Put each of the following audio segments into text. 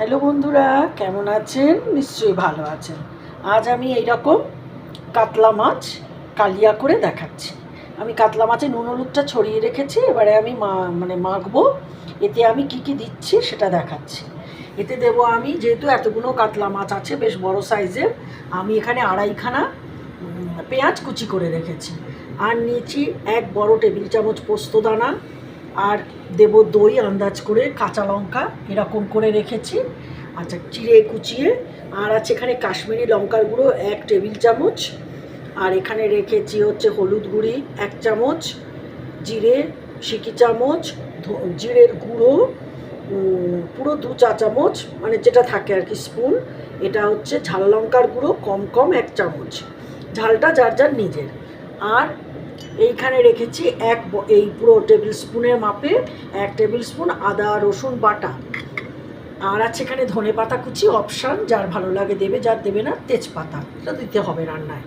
Hello বন্ধুরা, কেমন আছেন? নিশ্চয়ই ভালো আছেন। আজ আমি এইরকম কাতলা মাছ কালিয়া করে দেখাচ্ছি। আমি কাতলা মাছে নুন হলুদটা ছড়িয়ে রেখেছি, এবারে আমি মাখবো। এতে আমি কি কি দিচ্ছি সেটা দেখাচ্ছি। এতে দেব আমি, যেহেতু এতগুলো কাতলা মাছ আছে বেশ বড় সাইজের, আমি এখানে আড়াইখানা পেঁয়াজ কুচি করে রেখেছি। আর নিয়েছি 1 বড় টেবিল চামচ পোস্তদানা, আর দেব দই আন্দাজ করে, কাঁচা লঙ্কা এরকম করে রেখেছি, আচ্ছা চিড়ে কুচিয়ে। আর আছে এখানে কাশ্মীরি লঙ্কার গুঁড়ো 1 টেবিল চামচ, আর এখানে রেখেছি হচ্ছে হলুদ গুঁড়ি 1 চামচ, জিরে সিকি চামচ, জিরের গুঁড়ো পুরো 2 চা চামচ, মানে যেটা থাকে আর কি স্পুন। এটা হচ্ছে ঝাল লঙ্কার গুঁড়ো কম কম 1 চামচ, ঝালটা যার যার নিজের। আর এইখানে রেখেছি এই পুরো টেবিল স্পুনের মাপে 1 টেবিল স্পুন আদা রসুন বাটা। আর আছে এখানে ধনে পাতা কুচি, অপশান, যার ভালো লাগে দেবে, যার দেবে না তেজপাতা, এটা দিতে হবে রান্নায়।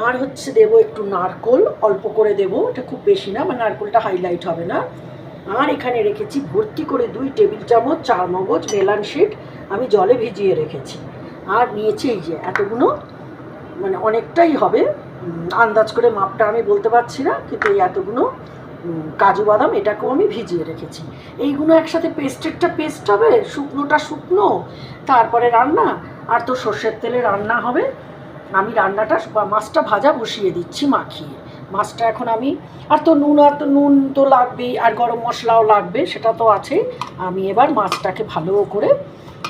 আর হচ্ছে দেবো একটু নারকোল, অল্প করে দেবো, এটা খুব বেশি না, মানে নারকোলটা হাইলাইট হবে না। আর এখানে রেখেছি ভর্তি করে 2 টেবিল চামচ চারমগজ মেলান শিট, আমি জলে ভিজিয়ে রেখেছি। আর নিয়েছি এই যে এতগুলো, মানে অনেকটাই হবে, আন্দাজ করে মাপটা আমি বলতে পারছি না, কিন্তু এই এতগুলো কাজু বাদাম, এটাকেও আমি ভিজিয়ে রেখেছি। এইগুলো একসাথে পেস্ট হবে, শুকনোটা শুকনো, তারপরে রান্না। আর তো সর্ষের তেলে রান্না হবে। আমি রান্নাটা মাছটা ভাজা বসিয়ে দিচ্ছি মাখিয়ে। মাছটা এখন আমি, আর তো নুন তো লাগবেই, আর গরম মশলাও লাগবে, সেটা তো আছেই। আমি এবার মাছটাকে ভালো করে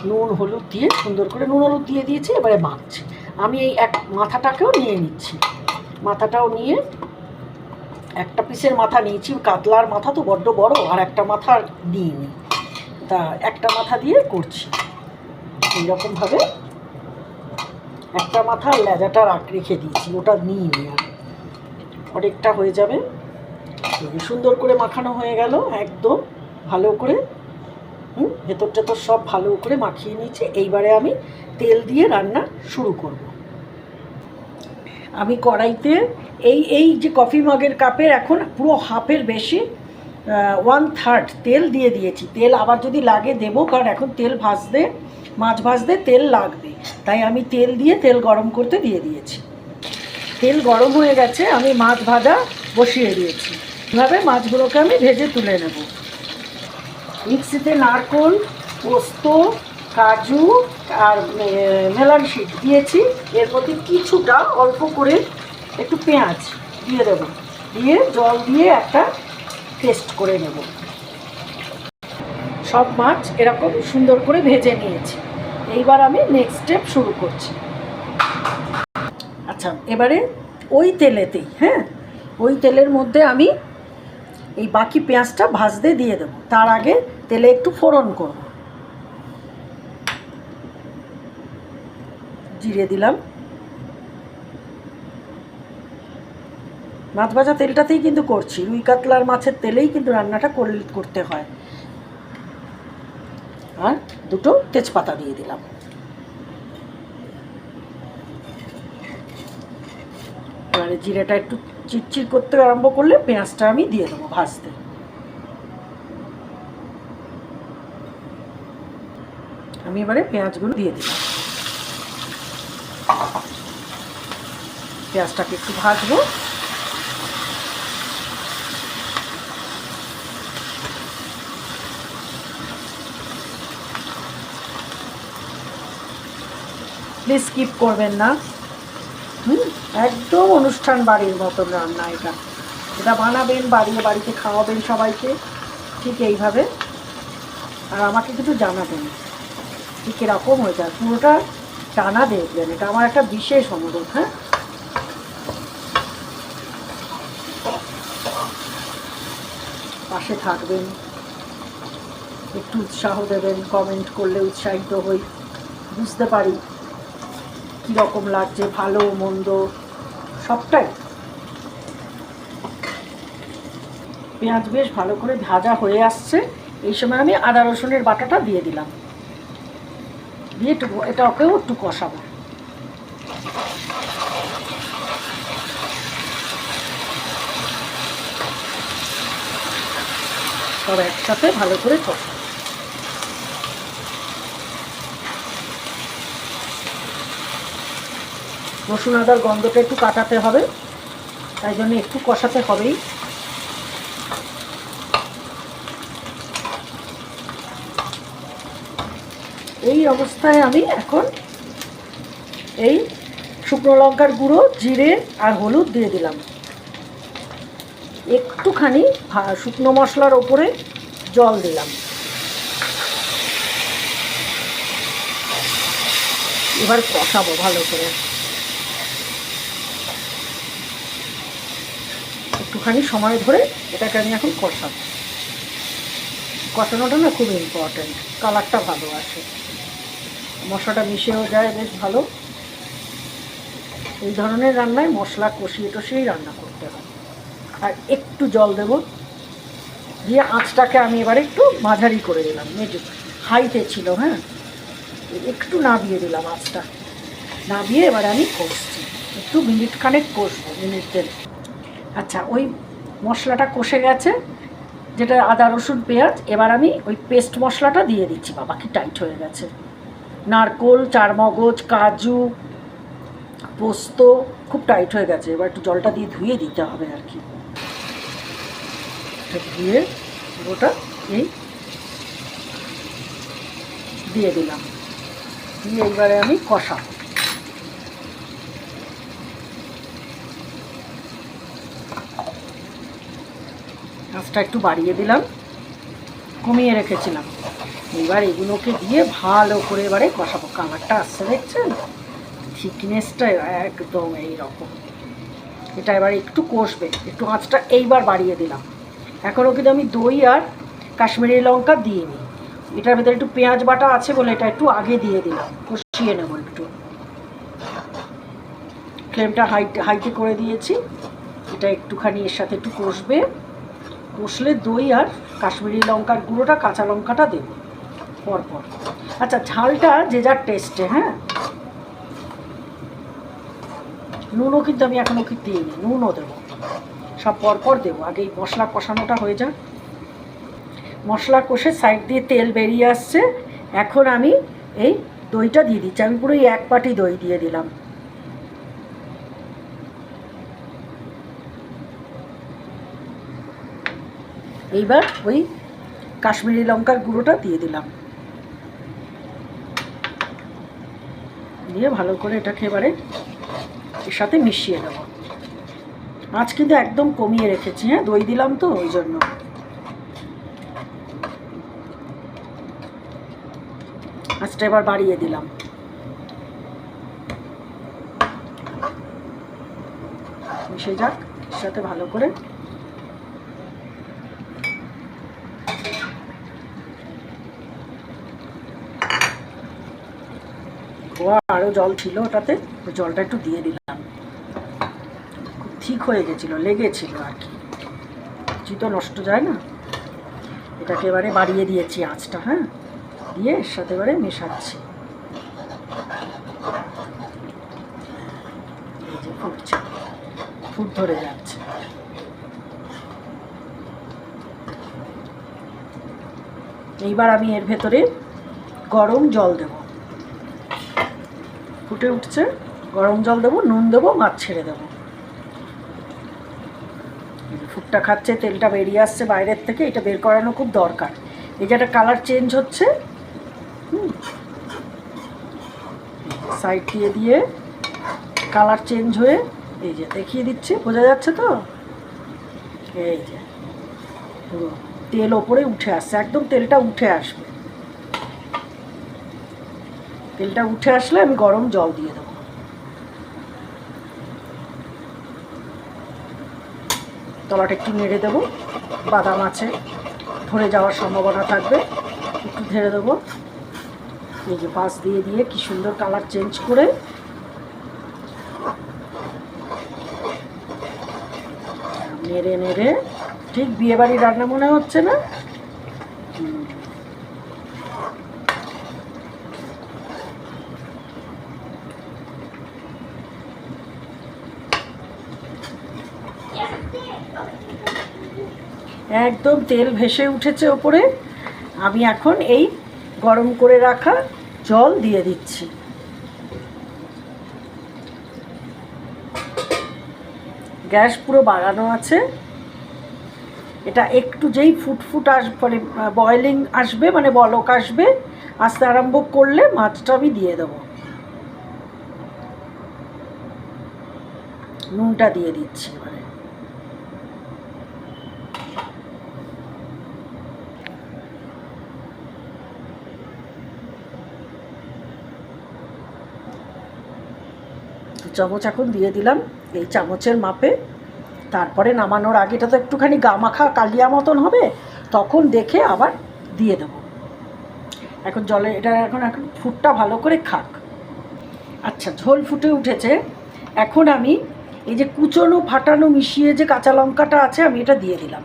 নুন হলুদ দিয়ে, সুন্দর করে নুন হলুদ দিয়ে দিয়েছি, এবারে মাখছি। আমি এই মাথাটাকেও নিয়ে নিচ্ছি, মাথাটাও নিয়ে, একটা পিসের মাথা নিয়েছি, কাতলার মাথা তো বড্ড বড়, আর একটা মাথা নিইনি, তা একটা মাথা দিয়ে করছি। এইরকমভাবে একটা মাথা লেজাটা রেখে দিয়েছি, ওটা নিইনি, আর অনেকটা হয়ে যাবে। সুন্দর করে মাখানো হয়ে গেল একদম ভালো করে, ভেতর টেতর সব ভালো করে মাখিয়ে নিয়েছি। এইবারে আমি তেল দিয়ে রান্না শুরু করব। আমি কড়াইতে এই যে কফি মগের কাপের এখন পুরো হাফের বেশি, 1/3 তেল দিয়ে দিয়েছি। তেল আবার যদি লাগে দেবো, কারণ এখন তেল মাছ ভাজতে তেল লাগবে, তাই আমি তেল দিয়ে তেল গরম করতে দিয়ে দিয়েছি। তেল গরম হয়ে গেছে, আমি মাছ ভাজা বসিয়ে দিয়েছি। এভাবে মাছগুলোকে আমি ভেজে তুলে নেব। মিক্সিতে নারকোল, পোস্ত, কাজু আর মেলান শিট দিয়েছি। এর মধ্যে কিছুটা অল্প করে একটু পেঁয়াজ দিয়ে দেবো, দিয়ে জল দিয়ে একটা পেস্ট করে নেব। সব মাছ এরকম সুন্দর করে ভেজে নিয়েছি। এইবার আমি নেক্সট স্টেপ শুরু করছি। আচ্ছা, এবারে ওই তেলেতেই, ওই তেলের মধ্যে আমি এই বাকি পেঁয়াজটা ভাজতে দিয়ে দেবো। তার আগে তেলে একটু ফোড়ন করব। জিরে দিলাম, মাছ ভাজা তেলটাতেই কিন্তু করছি, রুই কাতলার মাছের তেলেই কিন্তু রান্নাটা করতে হয়। আর 2টো তেজপাতা দিয়ে দিলাম। এবারে জিরেটা একটু চিটচিট করতে আরম্ভ করলে পেঁয়াজটা আমি দিয়ে দেবো ভাজতে। আমি এবারে পেঁয়াজগুলো দিয়ে দিলাম, পেঁয়াজটাকে একটু ভাজবো। প্লিজ স্কিপ করবেন না, একদম অনুষ্ঠান বাড়ির মতন রান্না এটা। এটা বানাবেন, বাড়িতে খাওয়াবেন সবাইকে, ঠিক এইভাবে। আর আমাকে কিছু জানাবেন ঠিক এরকম হয়ে যায়, পুরোটা টানা দেখবেন, এটা আমার একটা বিশেষ অনুরোধ। পাশে থাকবেন, একটু উৎসাহ দেবেন, কমেন্ট করলে উৎসাহিত হই, বুঝতে পারি কীরকম লাগছে, ভালো মন্দ সবটাই। পেঁয়াজ বেশ ভালো করে ভাজা হয়ে আসছে, এই সময় আমি আদা রসুনের বাটাটা দিয়ে দিলাম, দিয়ে এটাকেও একটু কষাবো। সব একসাথে ভালো করে কষাবো। রসুন আদার গন্ধটা একটু কাটাতে হবে, তাই জন্য একটু কষাতে হবেই। এই অবস্থায় আমি এখন এই শুকনো লঙ্কার গুঁড়ো, জিরে আর হলুদ দিয়ে দিলাম। একটুখানি শুকনো মশলার ওপরে জল দিলাম। এবার কষাবো ভালো করে, একটুখানি সময় ধরে এটাকে আমি এখন কষাবো। কষানোটা না খুব ইম্পর্ট্যান্ট, কালারটা ভালো আসে, মশলাটা মিশেও যায় বেশ ভালো। এই ধরনের রান্নায় মশলা কষিয়েই রান্না করতে হয়। আর একটু জল দেব, দিয়ে আঁচটাকে আমি এবারে একটু মাঝারি করে দিলাম, হাইতে ছিল, হ্যাঁ, একটু নাবিয়ে দিলাম আঁচটা, নাবিয়ে এবারে আমি কষছি, একটু মিনিট খানেক কষবো, মিনিট দেড়। আচ্ছা, ওই মশলাটা কষে গেছে, যেটা আদা রসুন পেঁয়াজ, এবার আমি ওই পেস্ট মশলাটা দিয়ে দিচ্ছি। বাবা কি টাইট হয়ে গেছে! নারকোল, চারমগজ, কাজু, পোস্ত খুব টাইট হয়ে গেছে। এবার একটু জলটা দিয়ে ধুয়ে দিতে হবে আর কি। ধুয়ে ওটা এই দিয়ে দিলাম, দিয়ে এইবারে আমি কষাবো। আঁচটা একটু বাড়িয়ে দিলাম, কমিয়ে রেখেছিলাম। এবার এগুলোকে দিয়ে ভালো করে এবারে কষাবো। কালারটা আসছে দেখছেন, থিকনেসটা একদম এইরকম। এটা এবার একটু কষবে, একটু আঁচটা এইবার বাড়িয়ে দিলাম। এখনও কিন্তু আমি দই আর কাশ্মীরি লঙ্কা দিইনি, এটার ভেতরে একটু পেঁয়াজ বাটা আছে বলে এটা একটু আগে দিয়ে দিলাম, কষিয়ে নেব একটু। ফ্লেমটা হাইতে করে দিয়েছি। এটা একটুখানি এর সাথে একটু কষবে, কষলে দই আর কাশ্মীরি লঙ্কার গুঁড়োটা, কাঁচা লঙ্কাটা দেব পরপর। আচ্ছা, ঝালটা যে যার টেস্টে, হ্যাঁ। নুনও কিন্তু আমি এখনও কি দিইনি, নুনও দেবো, সব পরপর দেবো। আগে এই মশলা কষানোটা হয়ে যাক। মশলা কষে সাইড দিয়ে তেল বেরিয়ে আসছে, এখন আমি এই দইটা দিয়ে দিচ্ছি। আমি পুরো এক বাটি দই দিয়ে দিলাম। এইবার ওই কাশ্মীরি লঙ্কার গুঁড়োটা দিয়ে দিলাম, দিয়ে ভালো করে এটাকে এবারে এর সাথে মিশিয়ে দেব। আঁচ কিন্তু একদম কমিয়ে রেখেছি, হ্যাঁ, দই দিলাম তো ওই জন্য। আঁচটা এবার বাড়িয়ে দিলাম। মিশে যাক এর সাথে ভালো করে। আরও জল ছিল ওটাতে, ওই জলটা একটু দিয়ে দিলাম। খুব ঠিক হয়ে গেছিলো, লেগেছিল আর কি, কিছু তো নষ্ট যায় না। এটাকে এবারে বাড়িয়ে দিয়েছি আঁচটা, হ্যাঁ, দিয়ে এর সাথে এবারে মেশাচ্ছি। এই যে ফুটছে, ফুট ধরে যাচ্ছে। এইবার আমি এর ভেতরে গরম জল দেব। ফুটে উঠছে, গরম জল দেবো, নুন দেবো, মাছ ছেড়ে দেবো। ফুটটা খাচ্ছে, তেলটা বেরিয়ে আসছে বাইরের থেকে, এটা বের করানো খুব দরকার। এই যে একটা কালার চেঞ্জ হচ্ছে, সাইড দিয়ে দিয়ে কালার চেঞ্জ হয়ে এই যে দেখিয়ে দিচ্ছে, বোঝা যাচ্ছে তো? এই যে পুরো তেল ওপরে উঠে আসছে, একদম তেলটা উঠে আসবে। তেলটা উঠে আসলে আমি গরম জল দিয়ে দেবো। তলাটা একটু নেড়ে দেবো, বাদাম আছে, ধরে যাওয়ার সম্ভাবনা থাকবে, একটু ঢেড়ে দেবো। এই যে পাশ দিয়ে দিয়ে কি সুন্দর কালার চেঞ্জ করে নেড়ে নেড়ে, ঠিক বিয়েবাড়ির রান্না মনে হচ্ছে না? একদম তেল ভেসে উঠেছে ওপরে। আমি এখন এই গরম করে রাখা জল দিয়ে দিচ্ছি। গ্যাস পুরো বাড়ানো আছে। এটা একটু যেই ফুটফুট আসবে, বয়েলিং আসবে, মানে বলক আসবে, আস্তে আরম্ভ করলে মাছটা আমি দিয়ে দেবো। নুনটা দিয়ে দিচ্ছি এবারে। চামচ এখন দিয়ে দিলাম এই চামচের মাপে। তারপরে নামানোর আগে এটা তো একটুখানি গামাখা কালিয়া মতন হবে, তখন দেখে আবার দিয়ে দেবো। এখন জলে এটা এখন ফুটটা ভালো করে খাক। আচ্ছা, ঝোল ফুটে উঠেছে। এখন আমি এই যে কুচনো ফাটানো মিশিয়ে যে কাঁচা লঙ্কাটা আছে, আমি এটা দিয়ে দিলাম।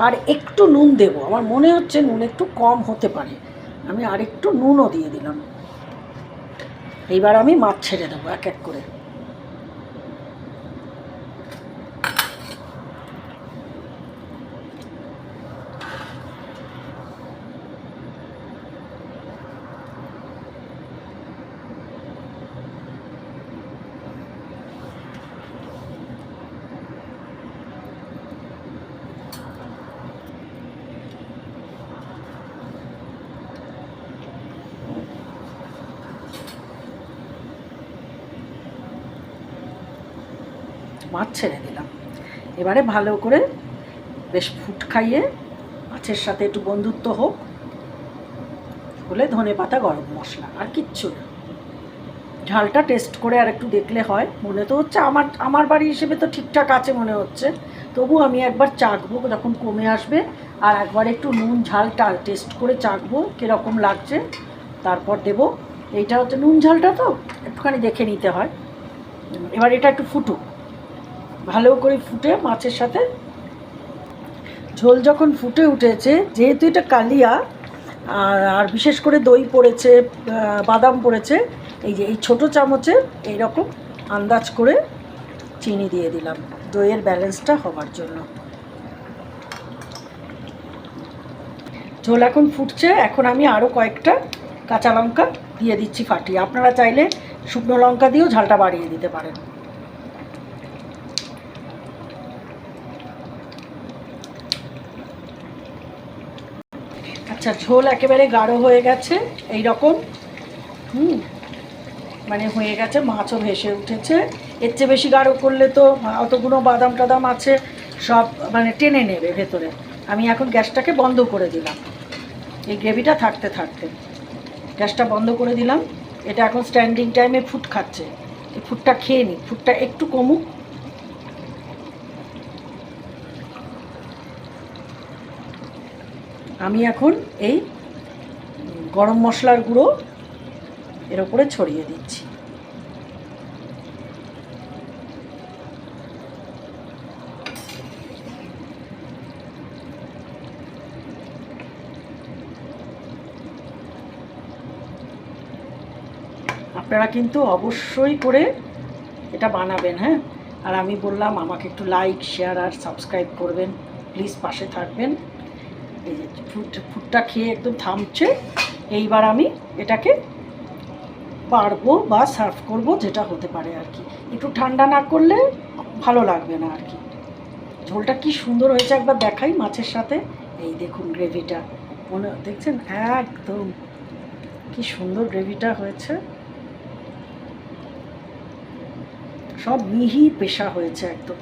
আর একটু নুন দেবো, আমার মনে হচ্ছে নুন একটু কম হতে পারে, আমি আর একটু নুনও দিয়ে দিলাম। এইবার আমি মাছ ছেড়ে দেবো এক এক করে। মাছ ছেড়ে দিলাম। এবারে ভালো করে বেশ ফুট খাইয়ে মাছের সাথে একটু বন্ধুত্ব হোক, হলে ধনেপাতা গরম মশলা, আর কিচ্ছু না। ঝালটা টেস্ট করে আর একটু দেখলে হয়। মনে তো হচ্ছে আমার বাড়ি হিসেবে তো ঠিকঠাক আছে মনে হচ্ছে, তবু আমি একবার চাখবো যখন কমে আসবে, আর একবার একটু নুন ঝালটা টেস্ট করে চাখবো কীরকম লাগছে, তারপর দেবো। এইটা হচ্ছে নুন ঝালটা তো একটুখানি দেখে নিতে হয়। এবার এটা একটু ফুটুক, ভালো করে ফুটে মাছের সাথে। ঝোল যখন ফুটে উঠেছে, যেহেতু এটা কালিয়া আর বিশেষ করে দই পড়েছে, বাদাম পড়েছে, এই যে এই ছোটো চামচে এইরকম আন্দাজ করে চিনি দিয়ে দিলাম দইয়ের ব্যালেন্সটা হবার জন্য। ঝোল এখন ফুটছে, এখন আমি আরও কয়েকটা কাঁচা লঙ্কা দিয়ে দিচ্ছি ফাটিয়ে। আপনারা চাইলে শুকনো লঙ্কা দিয়েও ঝালটা বাড়িয়ে দিতে পারেন। আচ্ছা, ঝোল একেবারে গাঢ় হয়ে গেছে এই রকম, মানে হয়ে গেছে, মাছও ভেসে উঠেছে। এর চেয়ে বেশি গাঢ় করলে তো অতগুলো বাদাম টাদাম আছে, সব মানে টেনে নেবে ভেতরে। আমি এখন গ্যাসটাকে বন্ধ করে দিলাম, এই গ্রেভিটা থাকতে থাকতে গ্যাসটা বন্ধ করে দিলাম। এটা এখন স্ট্যান্ডিং টাইমে ফুট খাচ্ছে, এই ফুটটা খেয়ে নিই, ফুটটা একটু কমুক। আমি এখন এই গরম মশলার গুঁড়ো এর ওপরে ছড়িয়ে দিচ্ছি। আপনারা কিন্তু অবশ্যই করে এটা বানাবেন, হ্যাঁ। আর আমি বললাম আমাকে একটু লাইক শেয়ার আর সাবস্ক্রাইব করবেন, প্লিজ পাশে থাকবেন। এই যে ফুটটা খেয়ে একদম থামছে, এইবার আমি এটাকে পারবো বা সার্ভ করব, যেটা হতে পারে আর কি। একটু ঠান্ডা না করলে ভালো লাগবে না আর কি। ঝোলটা কি সুন্দর হয়েছে একবার দেখাই মাছের সাথে। এই দেখুন গ্রেভিটা, মনে দেখছেন একদম কি সুন্দর গ্রেভিটা হয়েছে, সব মিহি পেশা হয়েছে একদম।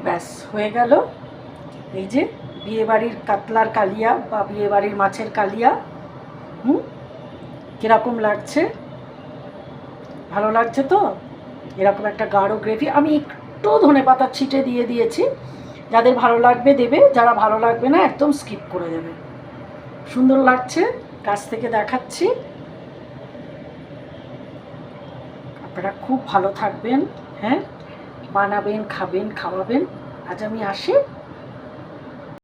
ব্যাস হয়ে গেল এই যে বিয়েবাড়ির কাতলার কালিয়া বা বিয়েবাড়ির মাছের কালিয়া। কীরকম লাগছে? ভালো লাগছে তো? এরকম একটা গাঢ় গ্রেভি। আমি একটু ধনেপাতা ছিটে দিয়ে দিয়েছি, যাদের ভালো লাগবে দেবে, যারা ভালো লাগবে না একদম স্কিপ করে দেবে। সুন্দর লাগছে, কাছ থেকে দেখাচ্ছি। আপনারা খুব ভালো থাকবেন, হ্যাঁ, বানাবেন, খাবেন, খাওয়াবেন। আজ আমি আসি।